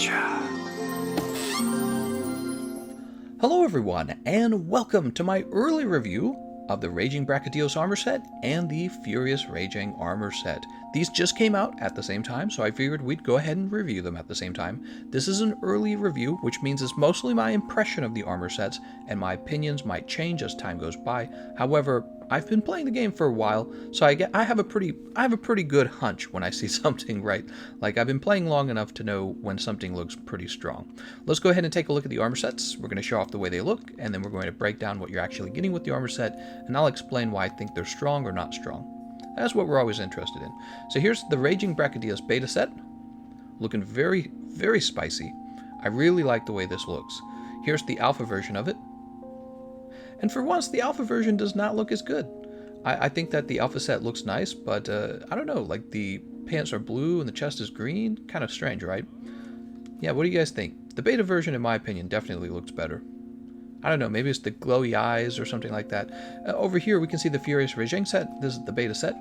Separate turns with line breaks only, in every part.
Gotcha.
Hello everyone, and welcome to my early review of the Raging Brachydios armor set and the Furious Rajang armor set. These just came out at the same time, so I figured we'd go ahead and review them at the same time. This is an early review, which means it's mostly my impression of the armor sets, and my opinions might change as time goes by. However, I've been playing the game for a while, so I have a pretty good hunch when I see something right. Like, I've been playing long enough to know when something looks pretty strong. Let's go ahead and take a look at the armor sets. We're going to show off the way they look, and then we're going to break down what you're actually getting with the armor set, and I'll explain why I think they're strong or not strong. That's what we're always interested in. So here's the Raging Brachydios beta set, looking very, very spicy. I really like the way this looks. Here's the alpha version of it. And for once, the alpha version does not look as good. I think that the alpha set looks nice, but I don't know, like the pants are blue and the chest is green. Kind of strange, right? Yeah, what do you guys think? The beta version, in my opinion, definitely looks better. I don't know, maybe it's the glowy eyes or something like that. Over here, we can see the Furious Rajang set. This is the beta set.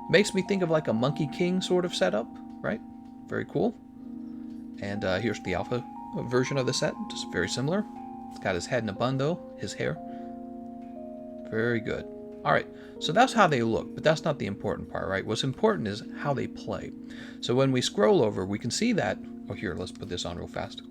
Makes me think of like a Monkey King sort of setup, right? Very cool. And here's the alpha version of the set, just very similar. It's got his head in a bun though, his hair. Very good. Alright, so that's how they look, but that's not the important part, right? What's important is how they play. So when we scroll over, we can see that... Oh, here, let's put this on real fast.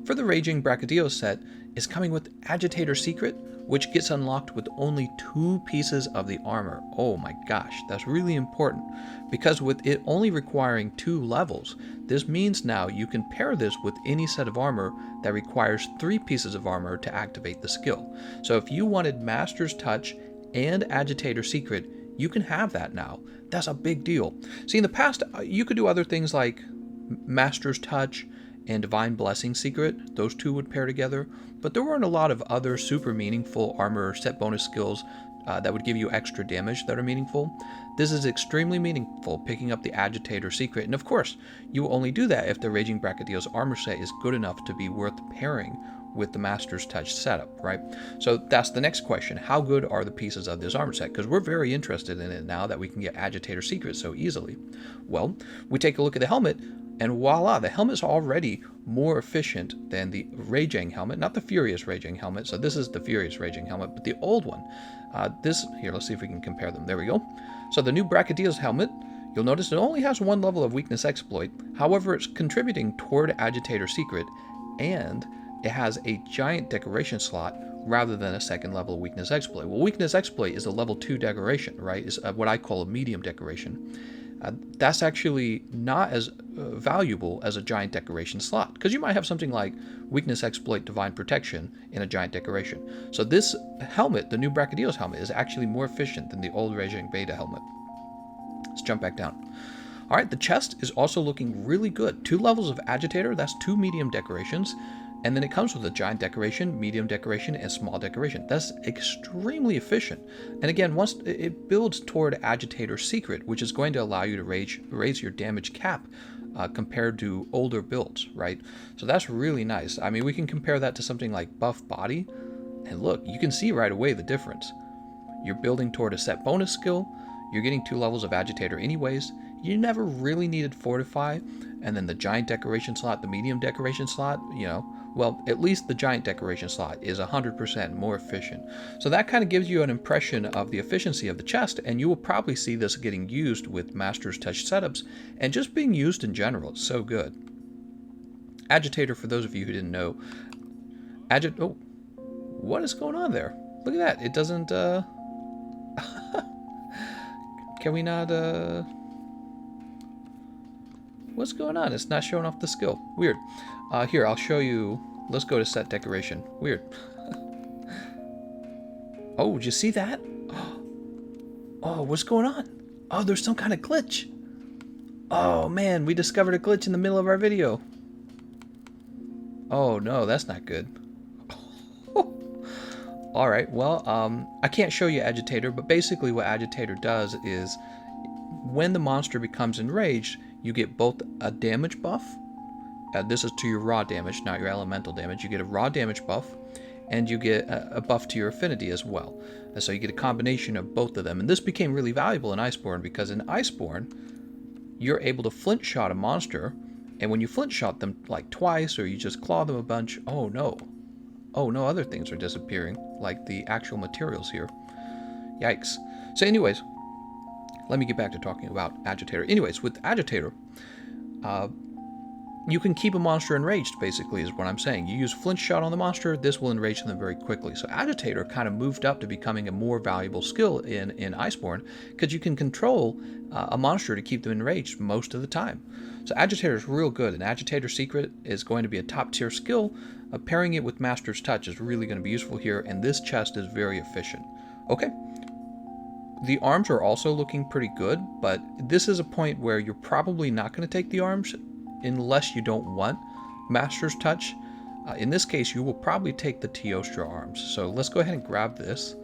For the Raging Brachydios set, is coming with Agitated Secret, which gets unlocked with only 2 pieces of the armor. Oh my gosh, that's really important, because with it only requiring 2 levels, this means now you can pair this with any set of armor that requires 3 pieces of armor to activate the skill. So if you wanted Master's Touch and Agitated Secret, you can have that now. That's a big deal. See, in the past, you could do other things like Master's Touch and Divine Blessing Secret. Those 2 would pair together, but there weren't a lot of other super meaningful armor set bonus skills that would give you extra damage that are meaningful. This is extremely meaningful, picking up the Agitated Secret, and of course, you will only do that if the Raging Brachydios armor set is good enough to be worth pairing with the Master's Touch setup, right? So that's the next question. How good are the pieces of this armor set? Because we're very interested in it now that we can get Agitated Secret so easily. Well, we take a look at the helmet, and voila, the helmet's already more efficient than the Rajang helmet, not the Furious Rajang helmet. So this is the Furious Rajang helmet, but the old one. Here, let's see if we can compare them. There we go. So the new Brachydios helmet, you'll notice it only has 1 level of weakness exploit. However, it's contributing toward Agitated Secret, and it has a giant decoration slot rather than a 2nd level of weakness exploit. Well, weakness exploit is a level 2 decoration, right? It's what I call a medium decoration. That's actually not as valuable as a giant decoration slot, because you might have something like weakness exploit divine protection in a giant decoration. So this helmet, the new Brachydios helmet, is actually more efficient than the old Raging beta helmet. Let's jump back down. Alright, the chest is also looking really good. 2 levels of agitator, that's 2 medium decorations. And then it comes with a giant decoration, medium decoration, and small decoration. That's extremely efficient. And again, once it builds toward Agitated Secret, which is going to allow you to raise your damage cap compared to older builds, right? So that's really nice. I mean, we can compare that to something like Buff Body. And look, you can see right away the difference. You're building toward a set bonus skill. You're getting 2 levels of Agitator anyways. You never really needed Fortify. And then the giant decoration slot, the medium decoration slot, you know, well, at least the giant decoration slot is 100% more efficient. So that kind of gives you an impression of the efficiency of the chest, and you will probably see this getting used with Master's Touch setups and just being used in general. It's so good. Agitator, for those of you who didn't know, oh, what is going on there? Look at that. It doesn't, can we not, what's going on? It's not showing off the skill. Weird. Here, I'll show you. Let's go to set decoration. Weird. Oh, did you see that? Oh, what's going on? Oh, there's some kind of glitch. Oh, man, we discovered a glitch in the middle of our video. Oh, no, that's not good. Alright, well, I can't show you Agitator, but basically what Agitator does is when the monster becomes enraged, you get both a damage buff. This is to your raw damage, not your elemental damage. You get a raw damage buff, and you get a buff to your affinity as well. And so you get a combination of both of them. And this became really valuable in Iceborne, because in Iceborne, you're able to flint shot a monster, And when you flint shot them like twice, or you just claw them a bunch, oh no, other things are disappearing, like the actual materials here. Yikes. So anyways, let me get back to talking about Agitator. Anyways, with Agitator, you can keep a monster enraged, basically, is what I'm saying. You use flint shot on the monster, this will enrage them very quickly. So Agitator kind of moved up to becoming a more valuable skill in Iceborne, because you can control a monster to keep them enraged most of the time. So Agitator is real good, and Agitator Secret is going to be a top tier skill. Pairing it with Master's Touch is really going to be useful here, and this chest is very efficient. Okay. The arms are also looking pretty good, but this is a point where you're probably not going to take the arms unless you don't want Master's Touch. In this case, you will probably take the Teostra arms. So let's go ahead and grab this.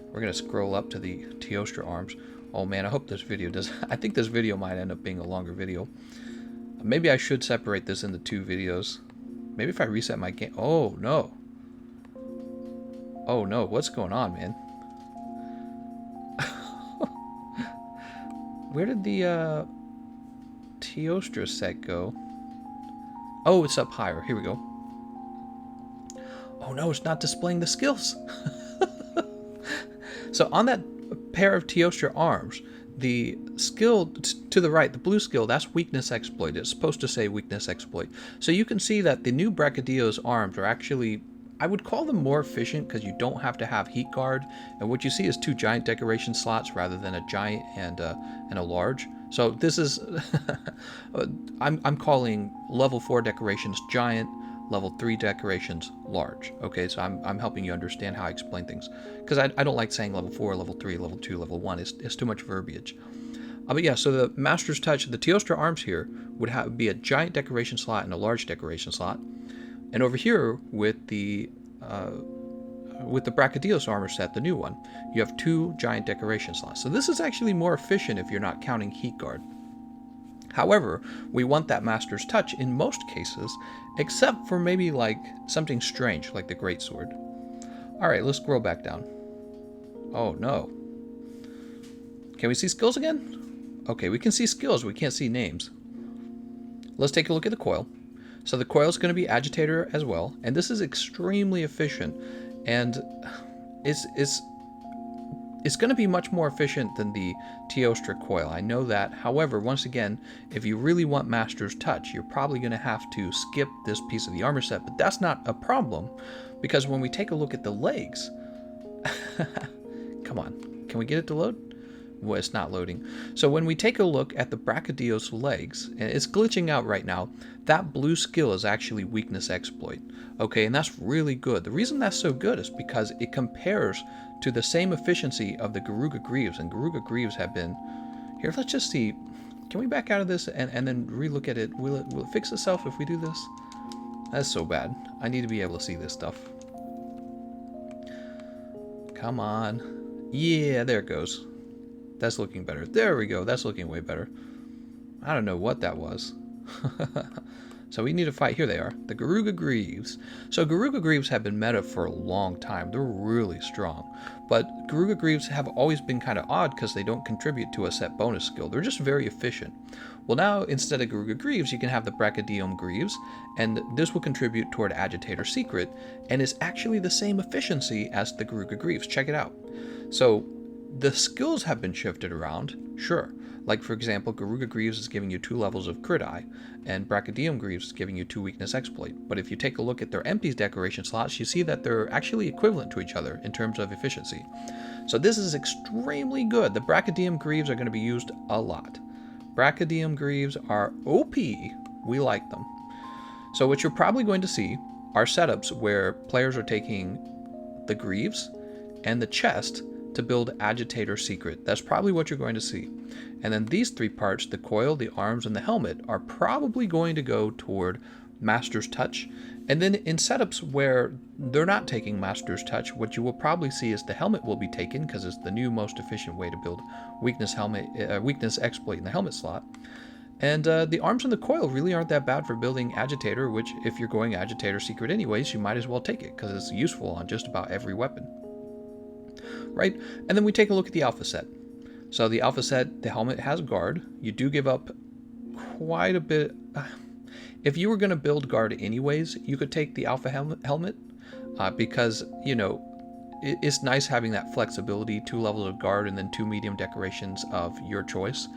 We're going to scroll up to the Teostra arms. Oh man, I hope this video does. I think this video might end up being a longer video. Maybe I should separate this into 2 videos. Maybe if I reset my game. Oh no. Oh no, what's going on, man? Where did the Teostra set go? Oh, it's up higher. Here we go. Oh no, it's not displaying the skills. So on that pair of Teostra arms, the skill to the right, the blue skill, that's weakness exploit. It's supposed to say weakness exploit. So you can see that the new Brachydios arms are actually, I would call them more efficient because you don't have to have heat guard, and what you see is 2 giant decoration slots rather than a giant and a large. So this is I'm calling level 4 decorations giant, level 3 decorations large. Okay, so I'm helping you understand how I explain things, because I don't like saying level 4, level 3, level 2, level 1. It's too much verbiage. But yeah, so the Master's Touch, the Teostra arms here would be a giant decoration slot and a large decoration slot. And over here with the Brachydios armor set, the new one, you have 2 giant decoration slots. So this is actually more efficient if you're not counting heat guard. However, we want that Master's Touch in most cases, except for maybe like something strange like the Greatsword. Alright, let's scroll back down. Oh no. Can we see skills again? Okay, we can see skills, we can't see names. Let's take a look at the coil. So the coil is going to be Agitator as well, and this is extremely efficient, and it's going to be much more efficient than the Teostra coil. I know that. However, once again, if you really want Master's Touch, you're probably going to have to skip this piece of the armor set, but that's not a problem, because when we take a look at the legs, come on, can we get it to load? Well, it's not loading. So when we take a look at the Brachydios legs, and it's glitching out right now, that blue skill is actually weakness exploit. Okay, and that's really good. The reason that's so good is because it compares to the same efficiency of the Garuga Greaves, and Garuga Greaves have been... Here, let's just see. Can we back out of this and then relook at it? Will it fix itself if we do this? That's so bad. I need to be able to see this stuff. Come on. Yeah, there it goes. That's looking better. There we go. That's looking way better. I don't know what that was. So we need to fight. Here they are. The Garuga Greaves. So Garuga Greaves have been meta for a long time. They're really strong. But Garuga Greaves have always been kind of odd because they don't contribute to a set bonus skill. They're just very efficient. Well, now instead of Garuga Greaves, you can have the Brachydios Greaves, and this will contribute toward Agitator Secret, and is actually the same efficiency as the Garuga Greaves. Check it out. So the skills have been shifted around, sure. Like, for example, Garuga Greaves is giving you 2 levels of crit eye, and Brachydios Greaves is giving you 2 weakness exploit. But if you take a look at their empties decoration slots, you see that they're actually equivalent to each other in terms of efficiency. So this is extremely good. The Brachydios Greaves are going to be used a lot. Brachydios Greaves are OP. We like them. So what you're probably going to see are setups where players are taking the Greaves and the chest to build Agitator Secret. That's probably what you're going to see. And then these 3 parts, the coil, the arms, and the helmet, are probably going to go toward Master's Touch. And then in setups where they're not taking Master's Touch, what you will probably see is the helmet will be taken, because it's the new most efficient way to build weakness exploit in the helmet slot. And the arms and the coil really aren't that bad for building Agitator, which if you're going Agitator Secret anyways, you might as well take it, because it's useful on just about every weapon. Right? And then we take a look at the alpha set. So the alpha set, the helmet has guard. You do give up quite a bit. If you were going to build guard anyways, you could take the alpha helmet because, you know, it's nice having that flexibility, 2 levels of guard and then 2 medium decorations of your choice.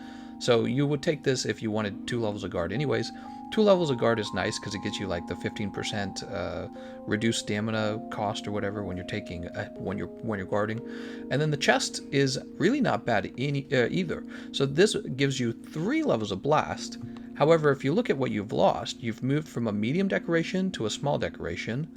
So you would take this if you wanted 2 levels of guard anyways. 2 levels of guard is nice because it gets you like the 15% reduced stamina cost or whatever when you're taking when you're guarding. And then the chest is really not bad either. So this gives you 3 levels of blast. However, if you look at what you've lost, you've moved from a medium decoration to a small decoration.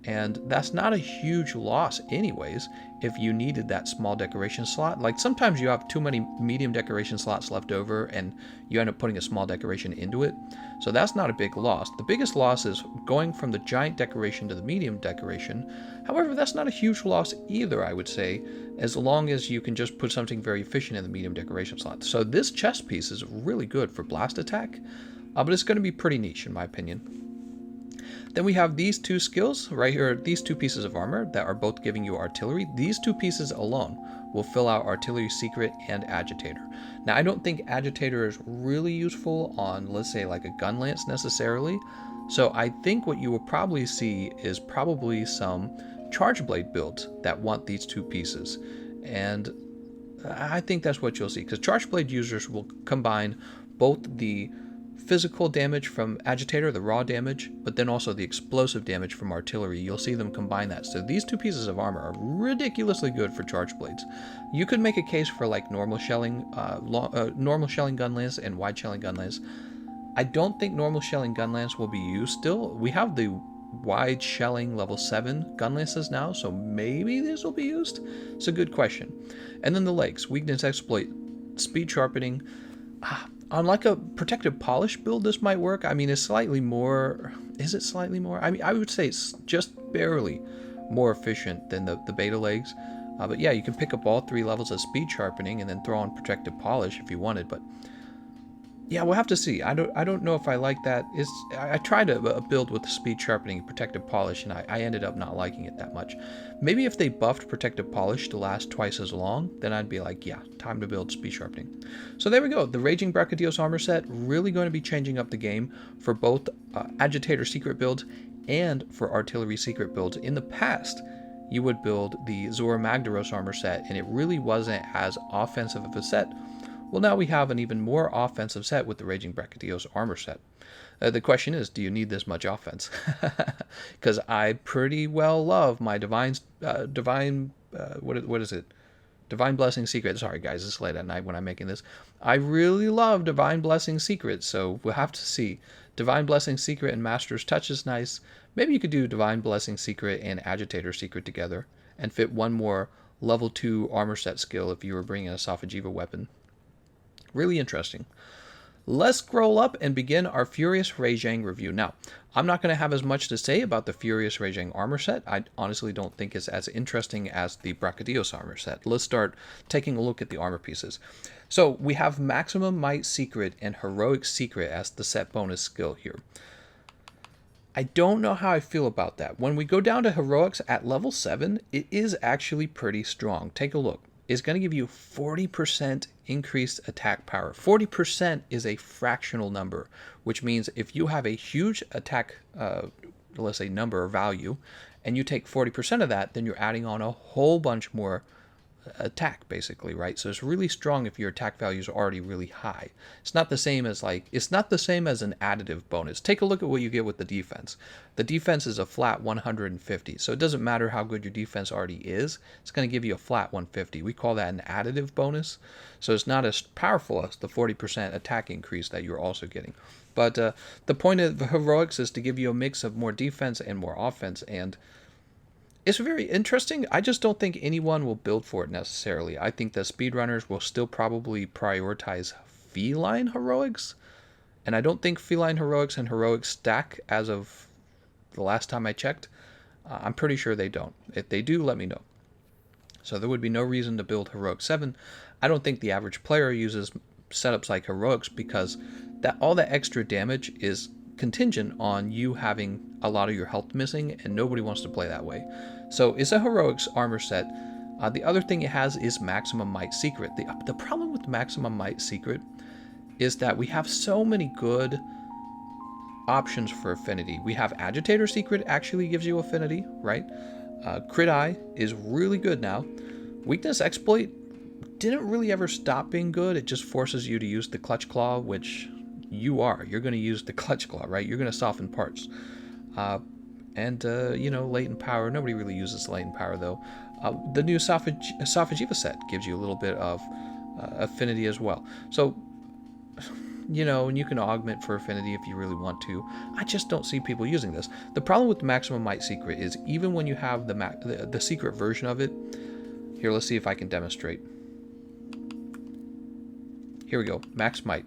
And that's not a huge loss anyways if you needed that small decoration slot. Like sometimes you have too many medium decoration slots left over and you end up putting a small decoration into it. So that's not a big loss. The biggest loss is going from the giant decoration to the medium decoration. However, that's not a huge loss either, I would say, as long as you can just put something very efficient in the medium decoration slot. So this chest piece is really good for blast attack, but it's going to be pretty niche in my opinion. Then we have these 2 skills right here, these 2 pieces of armor that are both giving you artillery. These 2 pieces alone will fill out artillery secret and agitator. Now I don't think agitator is really useful on, let's say, like a gun lance necessarily. So I think what you will probably see is probably some charge blade builds that want these 2 pieces. And I think that's what you'll see, because charge blade users will combine both the physical damage from agitator, the raw damage, but then also the explosive damage from artillery. You'll see them combine that. So these 2 pieces of armor are ridiculously good for charge blades. You could make a case for like normal shelling gun lance and wide shelling gun lance. I don't think normal shelling gun lance will be used still. We have the wide shelling level 7 gun lances now, so maybe this will be used. It's a good question. And then the legs, weakness exploit, speed sharpening. On like a protective polish build, this might work. I mean, it's slightly more. Is it slightly more? I mean, I would say it's just barely more efficient than the beta legs. But yeah, you can pick up all 3 levels of speed sharpening and then throw on protective polish if you wanted. But yeah, we'll have to see. I don't know if I like that. I tried a build with the speed sharpening and protective polish, and I ended up not liking it that much. Maybe if they buffed protective polish to last twice as long, then I'd be like, yeah, time to build speed sharpening. So there we go. The Raging Brachydios armor set really going to be changing up the game for both agitator secret builds and for artillery secret builds. In the past, you would build the Zora Magdaros armor set, and it really wasn't as offensive of a set. Well, now we have an even more offensive set with the Raging Brachydios armor set. The question is, do you need this much offense? Because I pretty well love my Divine Blessing Secret. Sorry guys, it's late at night when I'm making this. I really love Divine Blessing Secret, so we'll have to see. Divine Blessing Secret and Master's Touch is nice. Maybe you could do Divine Blessing Secret and Agitator Secret together and fit one more level 2 armor set skill if you were bringing a Sophajiva weapon. Really interesting. Let's scroll up and begin our Furious Rajang review. Now, I'm not going to have as much to say about the Furious Rajang armor set. I honestly don't think it's as interesting as the Brachydios armor set. Let's start taking a look at the armor pieces. So we have Maximum Might Secret and Heroic Secret as the set bonus skill here. I don't know how I feel about that. When we go down to Heroics at level 7, it is actually pretty strong. Take a look. It's going to give you 40% increased attack power. 40% is a fractional number, which means if you have a huge attack, let's say number or value, and you take 40% of that, then you're adding on a whole bunch more attack, basically, right? So it's really strong if your attack values are already really high. It's not the same as an additive bonus. Take a look at what you get with the defense. The defense is a flat 150, so it doesn't matter how good your defense already is. It's going to give you a flat 150. We call that an additive bonus, so it's not as powerful as the 40% attack increase that you're also getting. But the point of Heroics is to give you a mix of more defense and more offense, and it's very interesting. I just don't think anyone will build for it necessarily. I think the speedrunners will still probably prioritize feline heroics, and I don't think feline heroics and heroics stack as of the last time I checked. I'm pretty sure they don't. If they do, let me know. So there would be no reason to build Heroic 7. I don't think the average player uses setups like Heroics because all that extra damage is contingent on you having a lot of your health missing, and nobody wants to play that way. So it's a Heroics armor set. The other thing it has is Maximum Might Secret. The problem with Maximum Might Secret is that we have so many good options for affinity. We have Agitated Secret actually gives you affinity, right? Crit Eye is really good now. Weakness Exploit didn't really ever stop being good. It just forces you to use the Clutch Claw, which you're going to use the Clutch Claw, right? You're going to soften parts. Latent Power, nobody really uses latent power though. The new Sophagiva set gives you a little bit of affinity as well. So, and you can augment for affinity if you really want to. I just don't see people using this. The problem with the Maximum Might Secret is even when you have the secret version of it, here, let's see if I can demonstrate. Here we go, Max Might.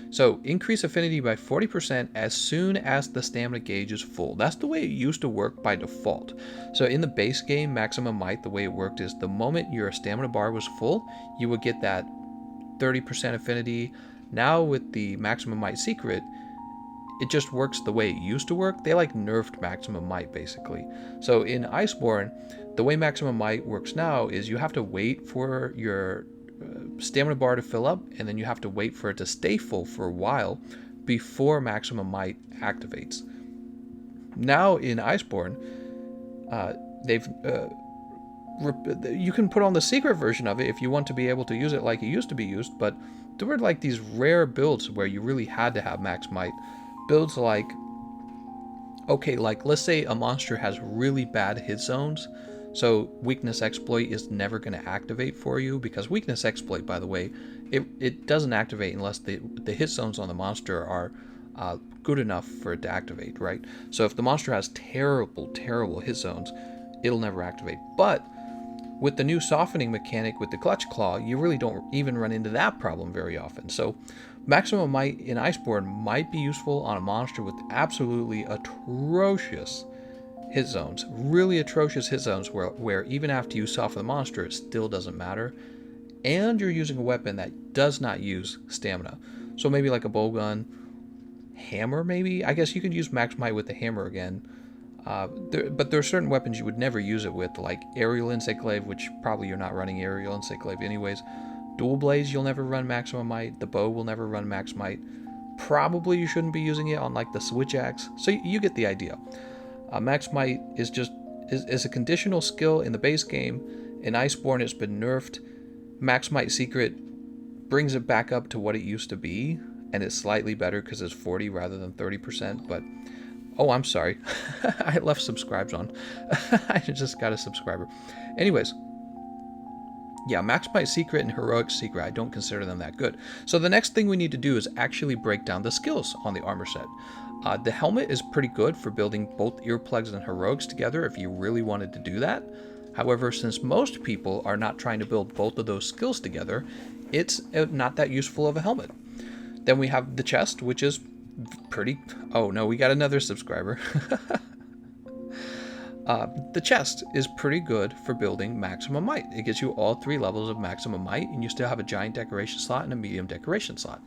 So increase affinity by 40% as soon as the stamina gauge is full. That's the way it used to work by default. So in the base game, Maximum Might, the way it worked is the moment your stamina bar was full, you would get that 30% affinity. Now with the Maximum Might Secret, it just works the way it used to work. They nerfed Maximum Might basically. So in Iceborne, the way Maximum Might works now is you have to wait for your stamina bar to fill up, and then you have to wait for it to stay full for a while before Maximum Might activates. Now in Iceborne, you can put on the secret version of it if you want to be able to use it like it used to be used, but there were these rare builds where you really had to have Max Might. Builds let's say a monster has really bad hit zones, so Weakness Exploit is never going to activate for you, because Weakness Exploit, by the way, it doesn't activate unless the hit zones on the monster are good enough for it to activate, right? So if the monster has terrible hit zones, it'll never activate. But with the new softening mechanic with the Clutch Claw, you really don't even run into that problem very often. So Maximum Might in Iceborne might be useful on a monster with absolutely atrocious hit zones, really atrocious hit zones where even after you soften the monster, it still doesn't matter, and you're using a weapon that does not use stamina. So maybe like a bowgun, hammer maybe? I guess you could use Max Might with the hammer again. But there are certain weapons you would never use it with, like Aerial Encyclave, which probably you're not running Aerial Encyclave anyways. Dual Blades, you'll never run Maximum Might. The bow will never run Max Might. Probably you shouldn't be using it on the Switch Axe. So you get the idea. Max Might is a conditional skill in the base game. In Iceborne, it's been nerfed. Max Might Secret brings it back up to what it used to be, and it's slightly better because it's 40 rather than 30%, but oh, I'm sorry. I left subscribes on. I just got a subscriber. Anyways, yeah, Max Might Secret and Heroic Secret, I don't consider them that good. So the next thing we need to do is actually break down the skills on the armor set. The helmet is pretty good for building both earplugs and heroics together if you really wanted to do that. However, since most people are not trying to build both of those skills together, it's not that useful of a helmet. Then we have the chest, which is pretty... Oh no, we got another subscriber. The chest is pretty good for building Maximum Might. It gives you all 3 levels of Maximum Might, and you still have a giant decoration slot and a medium decoration slot.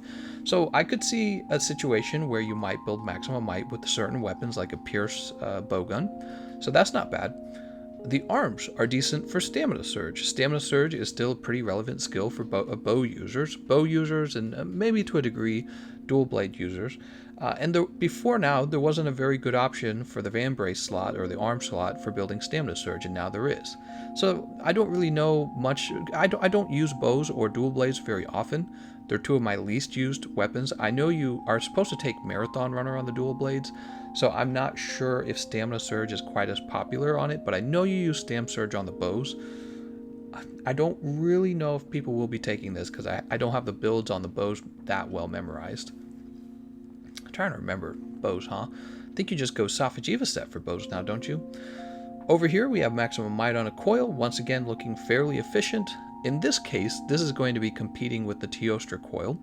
So I could see a situation where you might build Maximum Might with certain weapons like a Pierce bowgun. So that's not bad. The arms are decent for Stamina Surge. Stamina Surge is still a pretty relevant skill for bow users, and maybe to a degree dual blade users. Before now, there wasn't a very good option for the Vambrace slot or the arm slot for building Stamina Surge, and now there is. So I don't really know much. I don't use bows or dual blades very often. They're 2 of my least used weapons. I know you are supposed to take Marathon Runner on the dual blades, so I'm not sure if Stamina Surge is quite as popular on it, but I know you use Stam Surge on the bows. I don't really know if people will be taking this because I don't have the builds on the bows that well memorized. I'm trying to remember bows, huh? I think you just go Sophagiva set for bows now, don't you? Over here we have Maximum Might on a coil, once again looking fairly efficient. In this case, this is going to be competing with the Teostra coil.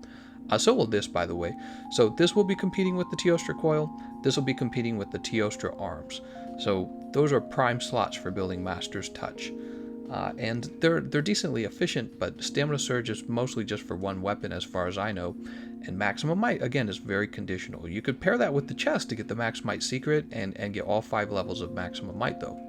So will this, by the way. So this will be competing with the Teostra coil. This will be competing with the Teostra arms. So those are prime slots for building Master's Touch. And they're decently efficient, but Stamina Surge is mostly just for one weapon as far as I know. And Maximum Might, again, is very conditional. You could pair that with the chest to get the Max Might Secret and get all 5 levels of Maximum Might, though.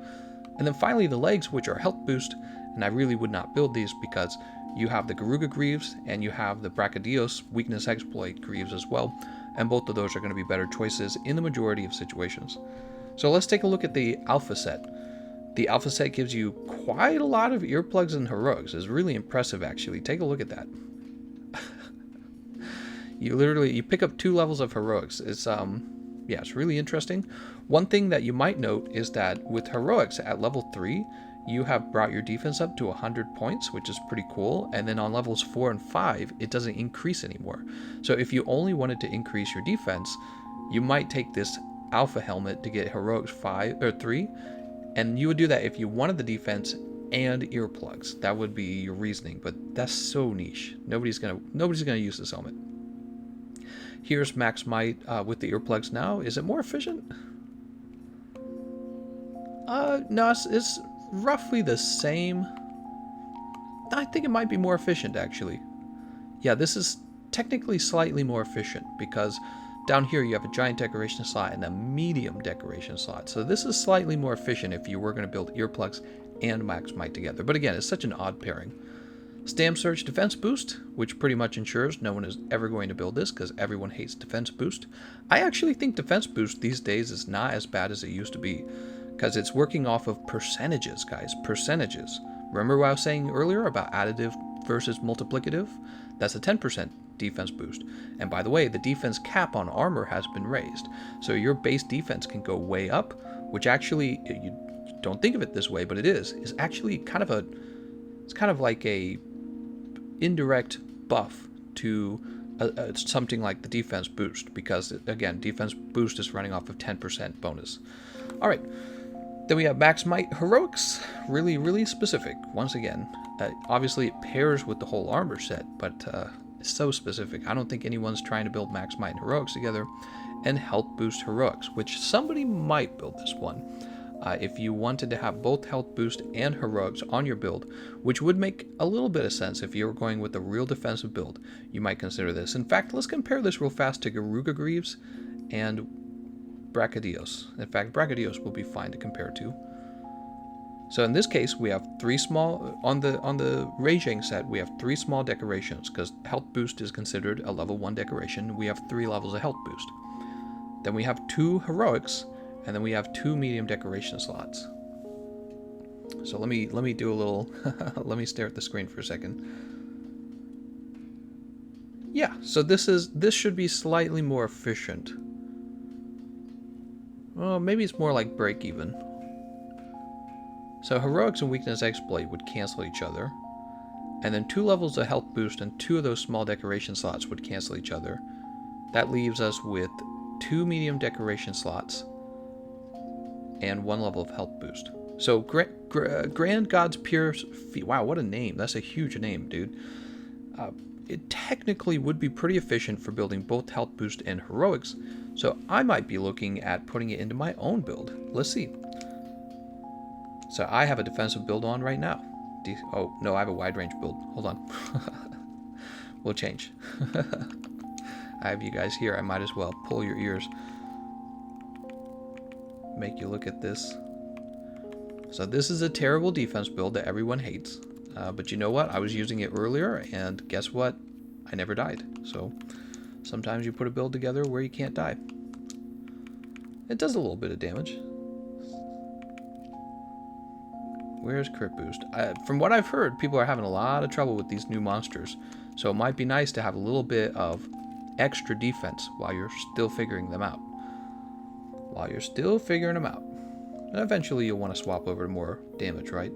And then finally the legs, which are health boost, and I really would not build these because you have the Garuga Greaves and you have the Brachydios Weakness Exploit Greaves as well. and both of those are going to be better choices in the majority of situations. So let's take a look at the alpha set. The alpha set gives you quite a lot of earplugs and heroics. It's really impressive, actually. Take a look at that. You pick up 2 levels of heroics. It's yeah, it's really interesting. One thing that you might note is that with heroics at level 3, you have brought your defense up to 100 points, which is pretty cool. And then on levels 4 and 5, it doesn't increase anymore. So if you only wanted to increase your defense, you might take this alpha helmet to get heroics 5 or 3, and you would do that if you wanted the defense and earplugs. That would be your reasoning, but that's so niche. Nobody's gonna use this helmet. Here's max might with the earplugs now. Is it more efficient? No, it's roughly the same. I think it might be more efficient, actually. Yeah, this is technically slightly more efficient because down here you have a giant decoration slot and a medium decoration slot. So this is slightly more efficient if you were going to build earplugs and max might together. But again, it's such an odd pairing. Stam Search Defense Boost, which pretty much ensures no one is ever going to build this because everyone hates Defense Boost. I actually think Defense Boost these days is not as bad as it used to be because it's working off of percentages, guys. Percentages. Remember what I was saying earlier about additive versus multiplicative? That's a 10% defense boost. And by the way, the defense cap on armor has been raised. So your base defense can go way up, which actually, you don't think of it this way, but it is actually it's kind of like a indirect buff to something like the defense boost, because again, defense boost is running off of 10% bonus. All right. Then we have Max Might Heroics, really, really specific. Once again, obviously it pairs with the whole armor set, but it's so specific. I don't think anyone's trying to build Max Might and Heroics together. And Health Boost Heroics, which somebody might build this one. If you wanted to have both Health Boost and Heroics on your build, which would make a little bit of sense if you were going with a real defensive build, you might consider this. In fact, let's compare this real fast to Garuga Greaves and Brachydios. In fact, Brachydios will be fine to compare to. So in this case, we have 3 small, on the Raging set, we have 3 small decorations, because Health Boost is considered a level 1 decoration. We have 3 levels of Health Boost. Then we have 2 Heroics, and then we have 2 medium decoration slots. So let me do a little, let me stare at the screen for a second. Yeah, so this should be slightly more efficient. Well, maybe it's more like break even. So Heroics and Weakness Exploit would cancel each other. And then 2 levels of Health Boost and 2 of those small decoration slots would cancel each other. That leaves us with 2 medium decoration slots and 1 level of Health Boost. So Grand God's Pure... Wow, what a name. That's a huge name, dude. It technically would be pretty efficient for building both Health Boost and Heroics, so I might be looking at putting it into my own build. Let's see. So I have a defensive build on right now. Oh, no, I have a wide range build. Hold on. We'll change. I have you guys here. I might as well pull your ears. Make you look at this. So this is a terrible defense build that everyone hates. But you know what? I was using it earlier, and guess what? I never died. So sometimes you put a build together where you can't die. It does a little bit of damage. Where's Crit Boost? From what I've heard, people are having a lot of trouble with these new monsters. So it might be nice to have a little bit of extra defense while you're still figuring them out. And eventually you'll want to swap over to more damage, right?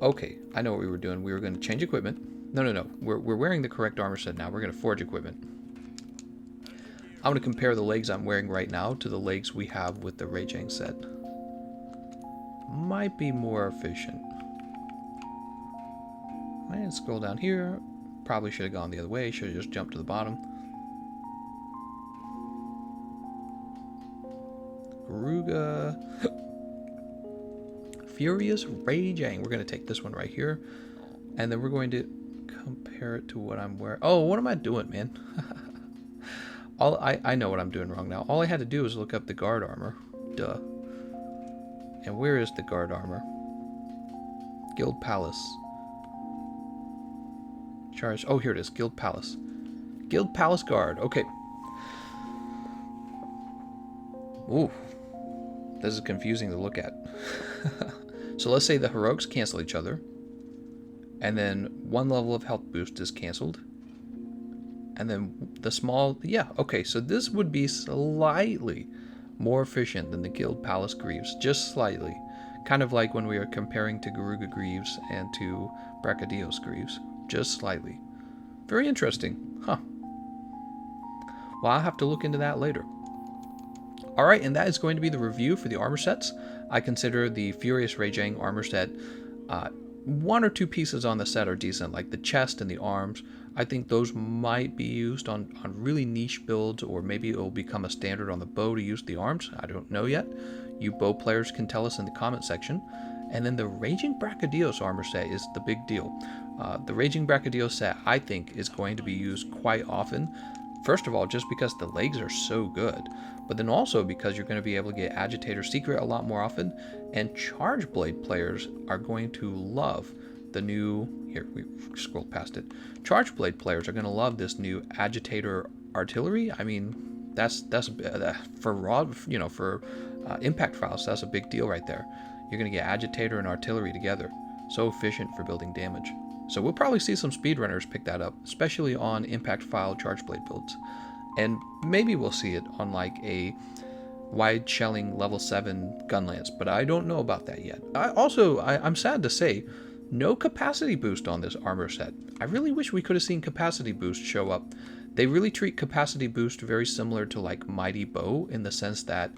Okay, I know what we were doing. We were going to change equipment. No. We're wearing the correct armor set now. We're going to forge equipment. I'm going to compare the legs I'm wearing right now to the legs we have with the Raging set. Might be more efficient. And scroll down here. Probably should have gone the other way. Should have just jumped to the bottom. Garuga. Furious Rajang. We're going to take this one right here. And then we're going to compare it to what I'm wearing. Oh, what am I doing, man? I know what I'm doing wrong now. All I had to do was look up the guard armor. Duh. And where is the guard armor? Guild Palace. Charge. Oh, here it is. Guild Palace. Guild Palace Guard. Okay. Ooh, this is confusing to look at. So let's say the heroics cancel each other, and then one level of health boost is canceled, and then the small, yeah, okay, so this would be slightly more efficient than the Guild Palace Greaves, just slightly. Kind of like when we are comparing to Garuga Greaves and to Brachydios Greaves, just slightly. Very interesting, huh? Well, I'll have to look into that later. Alright, and that is going to be the review for the armor sets. I consider the Furious Rajang armor set, one or two pieces on the set are decent, like the chest and the arms. I think those might be used on really niche builds, or maybe it will become a standard on the bow to use the arms. I don't know yet. You bow players can tell us in the comment section. And then the Raging Brachydios armor set is the big deal. The Raging Brachydios set, I think, is going to be used quite often. First of all, just because the legs are so good, but then also because you're going to be able to get Agitated Secret a lot more often, and Charge Blade players are going to love the new, here, we scrolled past it, Charge Blade players are going to love this new Agitator Artillery. I mean, that's for raw, for impact files, that's a big deal right there. You're going to get Agitator and Artillery together. So efficient for building damage. So we'll probably see some speedrunners pick that up, especially on impact file Charge Blade builds. And maybe we'll see it on like a wide shelling level 7 gun lance, but I don't know about that yet. I'm sad to say, no capacity boost on this armor set. I really wish we could have seen capacity boost show up. They really treat capacity boost very similar to like Mighty Bow, in the sense that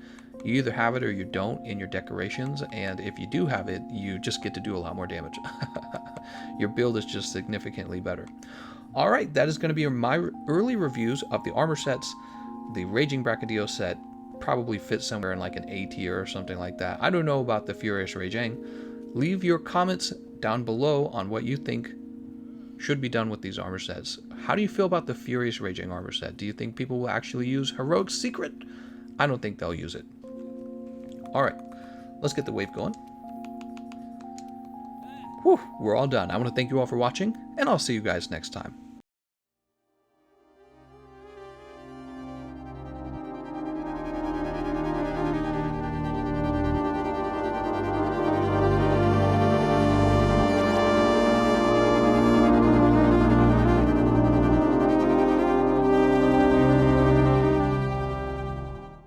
you either have it or you don't in your decorations, and if you do have it, you just get to do a lot more damage. Your build is just significantly better. Alright, that is going to be my early reviews of the armor sets. The Raging Brachydios set probably fits somewhere in like an A tier or something like that. I don't know about the Furious Rajang. Leave your comments down below on what you think should be done with these armor sets. How do you feel about the Furious Rajang armor set? Do you think people will actually use Heroic Secret? I don't think they'll use it. Alright, let's get the wave going. Whew, we're all done. I want to thank you all for watching, and I'll see you guys next time.